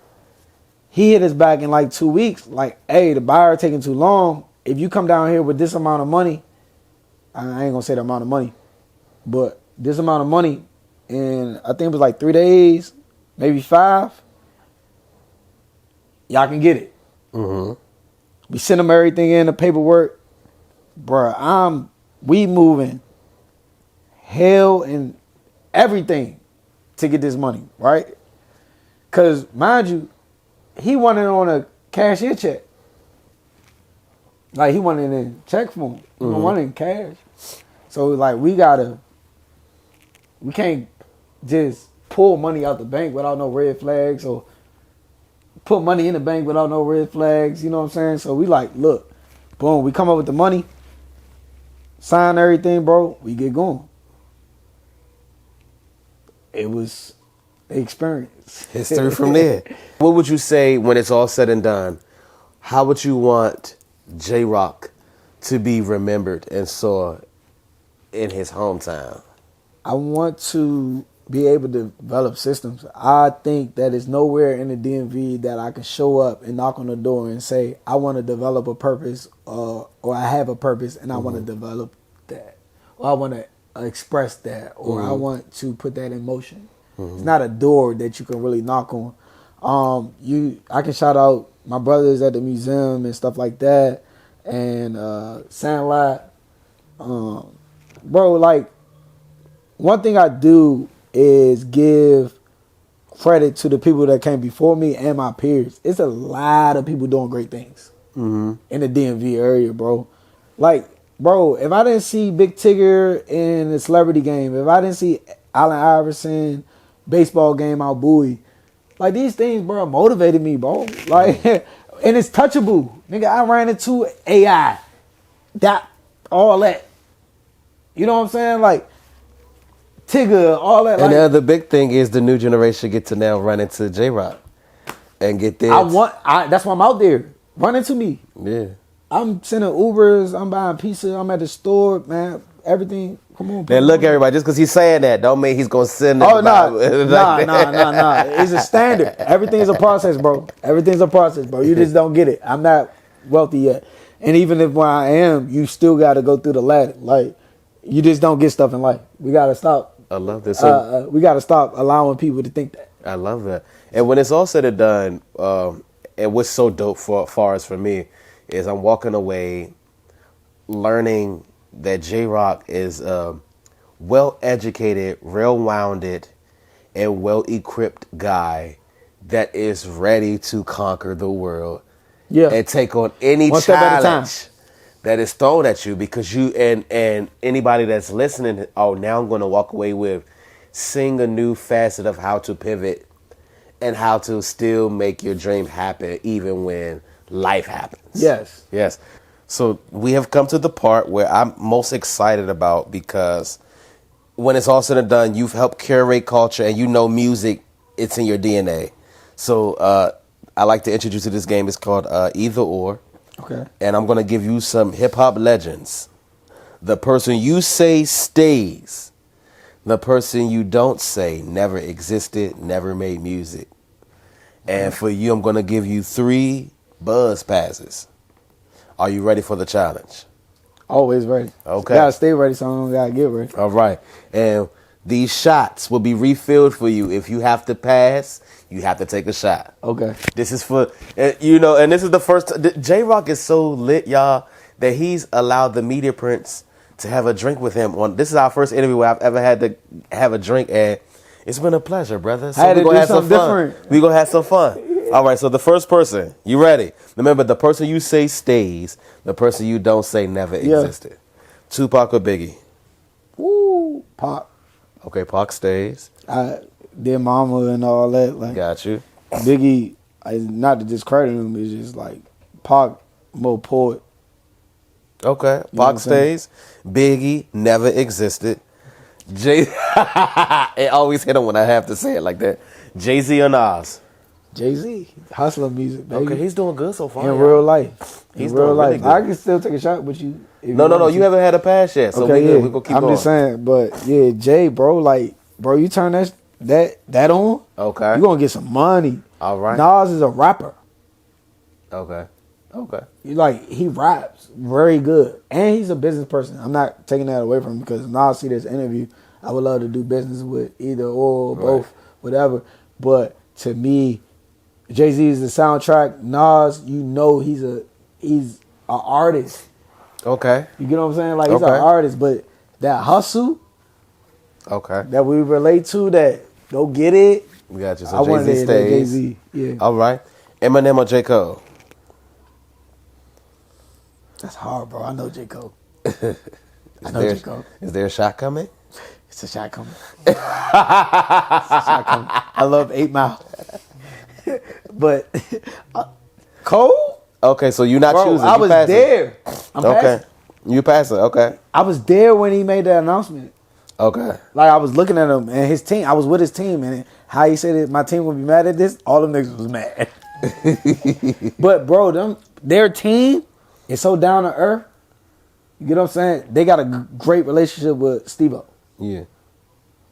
He hit us back in like 2 weeks. Like, hey, the buyer taking too long. If you come down here with this amount of money, I ain't gonna say the amount of money, but this amount of money, and I think it was like 3 days, maybe 5, y'all can get it. Mm-hmm. We sent them everything in, the paperwork. Bruh, we moving hell and everything to get this money, right? Because, mind you, he wanted on a cashier check. Like, he wanted in check form. He don't want it in cash. So, like, we can't just pull money out the bank without no red flags, or put money in the bank without no red flags, you know what I'm saying? So we like, look, boom, we come up with the money, sign everything, bro, we get going. it was an experience. History from there. What would you say when it's all said and done? How would you want JRock to be remembered and saw in his hometown? I want to be able to develop systems. I think that it's nowhere in the DMV that I can show up and knock on the door and say, I want to develop a purpose or I have a purpose and I want to develop that. Or I want to express that or I want to put that in motion. It's not a door that you can really knock on. I can shout out my brothers at the museum and stuff like that and Sandlot. Bro, like, one thing I do is give credit to the people that came before me and my peers. It's a lot of people doing great things in the DMV area, bro. Like, bro, if I didn't see Big Tigger in the celebrity game, if I didn't see Allen Iverson baseball game out Bowie, like, these things, bro, motivated me, bro. Like, and it's touchable. Nigga, I ran into AI. All that. You know what I'm saying? Like, Tigger, all that. And the other big thing is the new generation get to now run into JRock and get there. That's why I'm out there. Run into me. Yeah. I'm sending Ubers. I'm buying pizza. I'm at the store, man. Everything. Come on, Man, look, everybody, just because he's saying that don't mean he's going to send it. Oh, nah. It's a standard. Everything's a process, bro. Everything's a process, bro. You just don't get it. I'm not wealthy yet. And even if when I am, you still got to go through the ladder. Like, you just don't get stuff in life. We got to stop. I love this. We got to stop allowing people to think that. I love that. And when it's all said and done, and what's so dope far as for me is I'm walking away learning that JRock is a well-educated, well-rounded, and well-equipped guy that is ready to conquer the world and take on any challenge that is thrown at you, because you and anybody that's listening, now I'm going to walk away with seeing a new facet of how to pivot and how to still make your dream happen even when life happens. Yes. So we have come to the part where I'm most excited about, because when it's all said and done, you've helped curate culture and you know music, it's in your DNA. So I like to introduce you to this game. It's called Either Or. Okay. And I'm going to give you some hip-hop legends. The person you say stays. The person you don't say never existed, never made music. And for you, I'm going to give you 3 buzz passes. Are you ready for the challenge? Always ready. Okay. Gotta stay ready, so I don't gotta get ready. All right. And these shots will be refilled for you. If you have to pass, you have to take a shot. Okay. This is for, and this is the first. JRock is so lit, y'all, that he's allowed the Media Prince to have a drink with him. This is our first interview where I've ever had to have a drink, and it's been a pleasure, brother. So we're going to have some fun. We're going to have some fun. All right, so the first person, you ready? Remember, the person you say stays, the person you don't say never existed. Tupac or Biggie? Woo, Pac. Okay, Pac stays. Dear Mama and all that. Like, got you. Biggie, not to discredit him, it's just like Pac, more poet. Okay, Pac stays. Biggie never existed. It always hit him when I have to say it like that. Jay-Z or Nas? Jay-Z, hustler music, baby. Okay, he's doing good so far. In real life. He's in real life. Really good. I can still take a shot with you. No, you haven't had a pass yet, so okay, we're going to keep going. I'm just saying, but yeah, Jay, bro, like, bro, you turn that on, okay, you're going to get some money. All right. Nas is a rapper. Okay. Like, he raps very good, and he's a business person. I'm not taking that away from him, because Nas see this interview, I would love to do business with either or both, whatever. But to me, Jay-Z is the soundtrack. Nas, you know, he's an artist. Okay. You get what I'm saying? Like, he's an artist, but that hustle, that we relate to, that go get it. We got you. So Jay-Z stays. Jay-Z, yeah. All right. Eminem or J. Cole? That's hard, bro. I know J. Cole. J. Cole. Is there a shot coming? It's a shot coming. I love 8 Mile. But Cole? Okay, so you're not choosing. I was there. I'm passing. You passing, okay. I was there when he made that announcement. Okay. Like, I was looking at him and his team. I was with his team, and how he said that my team would be mad at this. All them niggas was mad. But bro, their team is so down to earth. You get what I'm saying? They got a great relationship with Steve-O. Yeah.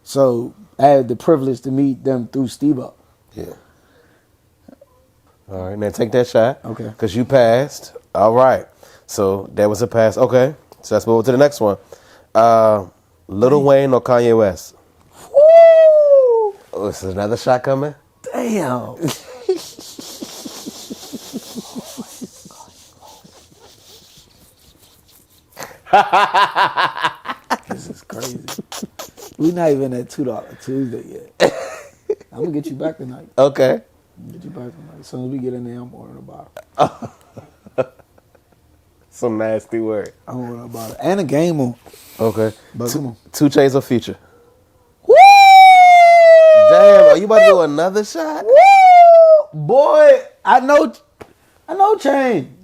So I had the privilege to meet them through Steve-O. Yeah. All right, now take that shot. Okay. Because you passed. All right. So that was a pass. Okay. So let's move on to the next one. Lil Wayne or Kanye West? Woo! Oh, is another shot coming? Damn. This is crazy. We not even at $2 Tuesday yet. I'm gonna get you back tonight. Okay. Get you back tonight. As soon as we get in there, I'm ordering a bottle. Some nasty word. I'm ordering a bottle. And a game on. Okay. But come on. 2 Chainz or Future? Woo! Damn, are you about to do another shot? Woo! Boy, I know Chain.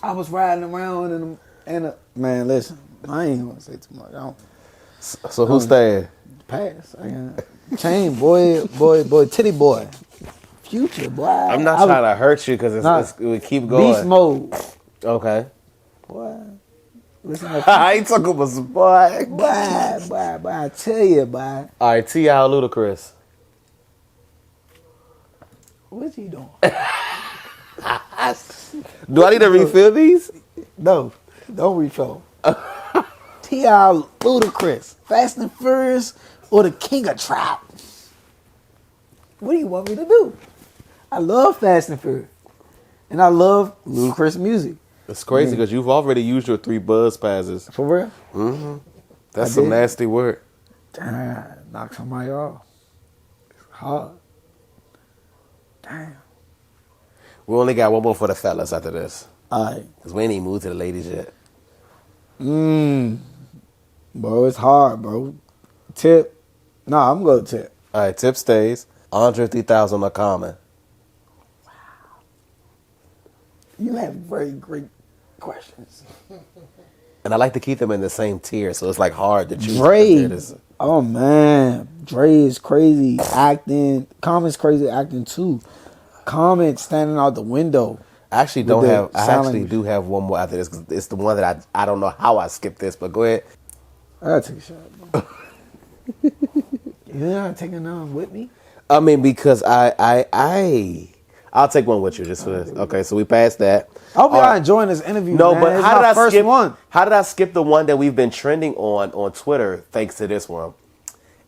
I was riding around in a man, listen, I ain't gonna say too much. I don't So who's staying? pass. Chain, boy, titty boy. Future, boy. I'm not trying to hurt you because we keep going. Beast mode. Okay. Boy. Listen to I ain't talking about some boy. boy, I tell you, boy. All right, T.I. or Ludacris? What's he doing? Do I need to refill these? No, don't refill. T.I. Ludacris, Fast and Furious, or the King of Trap? What do you want me to do? I love Fast and Furious, and I love Ludacris music. It's crazy because you've already used your 3 buzz passes. For real? Mm-hmm. That's I some did. nasty word. Damn, knock somebody off. It's hard. Damn. We only got one more for the fellas after this. All right. Because we ain't even moved to the ladies yet. Bro, it's hard, bro. Tip. Nah, I'm going to Tip. All right, Tip stays. Andre 3000 or Common? You have very great questions. And I like to keep them in the same tier, so it's like hard to choose. Dre. Oh, man. Dre is crazy acting. Common's crazy acting, too. Common standing out the window. I actually With the I sign actually language. do have one more after this because it's the one that I don't know how I skipped this, but go ahead. I gotta take a shot, bro. You're not taking none with me? I mean, because I'll take one with you just for this. Okay, so we passed that. I hope y'all enjoying this interview. No, man. but It's how did my I first skip one? How did I skip the one that we've been trending on Twitter thanks to this one?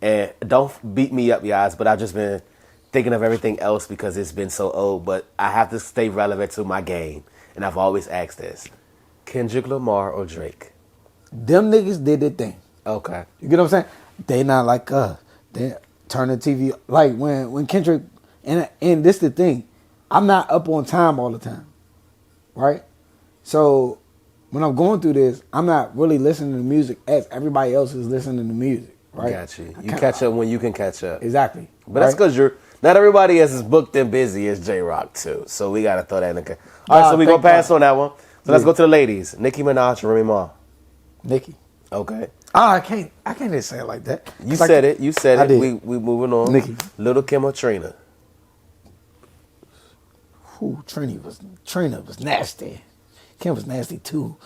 And don't beat me up, guys, but I've just been thinking of everything else because it's been so old. But I have to stay relevant to my game, and I've always asked this: Kendrick Lamar or Drake? Them niggas did their thing. Okay. You get what I'm saying? They not like us. They turn the TV like when Kendrick and this the thing. I'm not up on time all the time, right? So when I'm going through this, I'm not really listening to music as everybody else is listening to music, right? Got you. You catch up when you can catch up. Exactly. But that's because not everybody is as booked and busy as JRock too. So we gotta throw that in the. All right, so we gonna pass on that one. So let's go to the ladies. Nicki Minaj or Remy Ma. Nicki. Okay. Oh, I can't just say it like that. You said it. You said I it. did. We moving on. Nicki. Little Kim or Trina. Ooh, Trina was nasty. Kim was nasty too.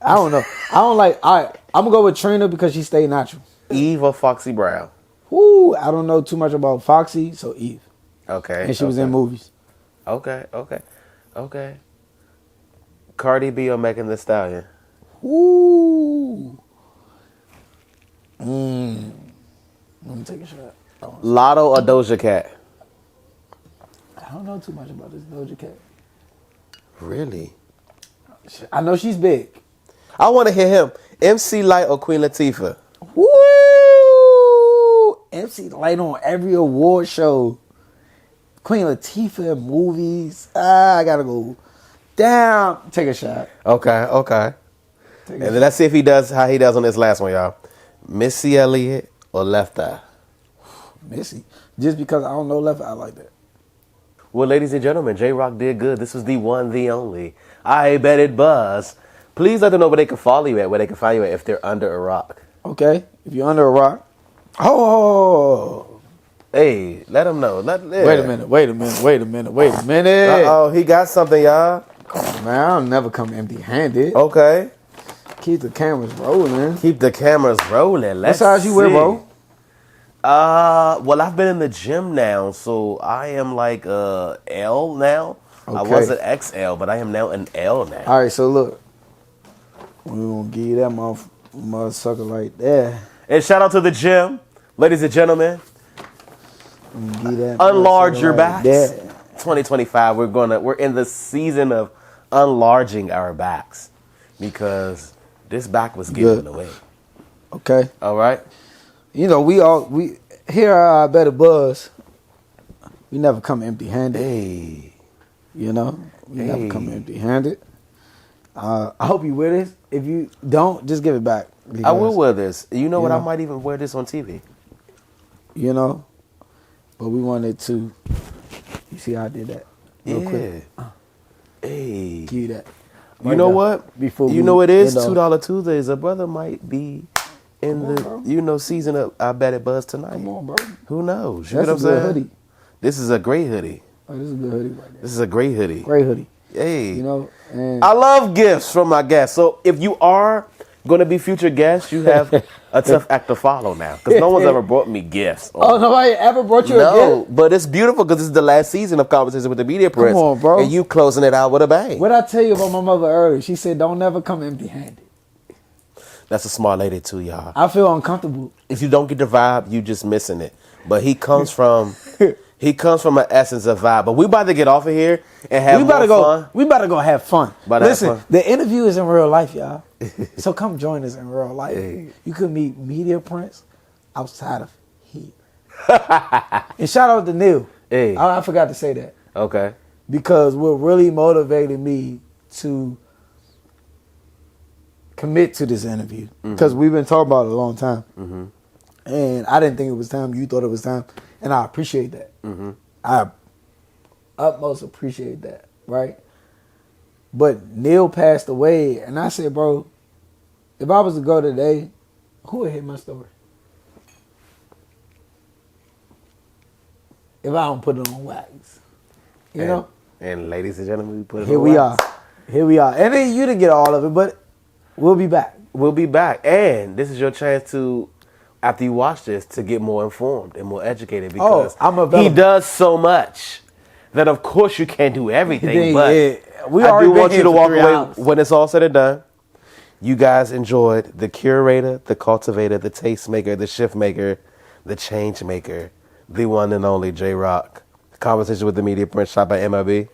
I don't know. I don't like. I'm gonna go with Trina because she stayed natural. Eve or Foxy Brown. Ooh, I don't know too much about Foxy, so Eve. Okay. And she was in movies. Okay. Cardi B or Megan Thee Stallion. Ooh. Let me take a shot. Lotto or Doja Cat. I don't know too much about this Doja Cat. Really? I know she's big. I want to hear him. MC Light or Queen Latifah. Woo! MC Light on every award show. Queen Latifah in movies. I gotta go down. Take a shot. Okay. And then let's see if he does how he does on this last one, y'all. Missy Elliott or Left Eye. Missy. Just because I don't know Left Eye like that. Well, ladies and gentlemen, JRock did good. This was the one, the only. I bet it buzz. Please let them know where they can follow you at, where they can find you at if they're under a rock. Okay, if you're under a rock. Oh, hey, let them know. Wait a minute. Uh-oh, he got something, y'all. Come on, man, I'll never come empty-handed. Okay. Keep the cameras rolling. Keep the cameras rolling. What size you wear, bro? Well, I've been in the gym now, so I am like L now. Okay. I was an XL, but I am now an L now. All right, so look, we gonna give you that motherfucker like that. And shout out to the gym, ladies and gentlemen. Give that Enlarge your like backs. that. 2025, we're in the season of enlarging our backs because this back was getting in the way. Okay. All right. You know, we here are our better buzz. We never come empty-handed. Hey. You know, we never come empty-handed. I hope you wear this. If you don't, just give it back. I will wear this. You know what? I might even wear this on TV. You know, but we wanted to. You see how I did that? Real quick. Hey. Give you that. You know what? Before you know it is $2 Tuesdays. A brother might be in the season of I Bet It Buzz tonight. Come on, bro. Who knows? You That's know what I'm saying? hoodie. This is a great hoodie. Oh, this is a good hoodie right there. This is a great hoodie. Great hoodie. Hey. You know, and I love gifts from my guests. So if you are going to be future guests, you have a tough act to follow now. Because no one's ever brought me gifts. Oh, nobody ever brought you a gift? No, but it's beautiful because this is the last season of Conversations with the Media Prince. Come on, bro. And you closing it out with a bang. What I tell you about my mother earlier? She said, don't never come empty-handed. That's a smart lady too, y'all. I feel uncomfortable. If you don't get the vibe, you just missing it. But he comes from an essence of vibe. But we about to get off of here and have more fun. We about to go have fun. Listen, have fun. the interview is in real life, y'all. So come join us in real life. Hey. You could meet Media Prince outside of here. And shout out to Neil. Hey. I forgot to say that. Okay. Because what really motivated me to commit to this interview. Because we've been talking about it a long time. Mm-hmm. And I didn't think it was time. You thought it was time. And I appreciate that. Mm-hmm. I utmost appreciate that, right? But Neil passed away, and I said, bro, if I was to go today, who would hit my story? If I don't put it on wax. You know? And ladies and gentlemen, we put it Here on we wax. are. Here we are. And then you didn't get all of it, but we'll be back. We'll be back. And this is your chance to, after you watch this, to get more informed and more educated because he does so much that, of course, you can't do everything. But I do want you to walk away when it's all said and done. You guys enjoyed the curator, the cultivator, the tastemaker, the shift maker, the change maker, the one and only JRock. Conversation with the Media Prince, shot by MLB.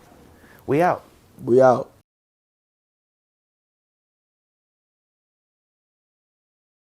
We out. We out.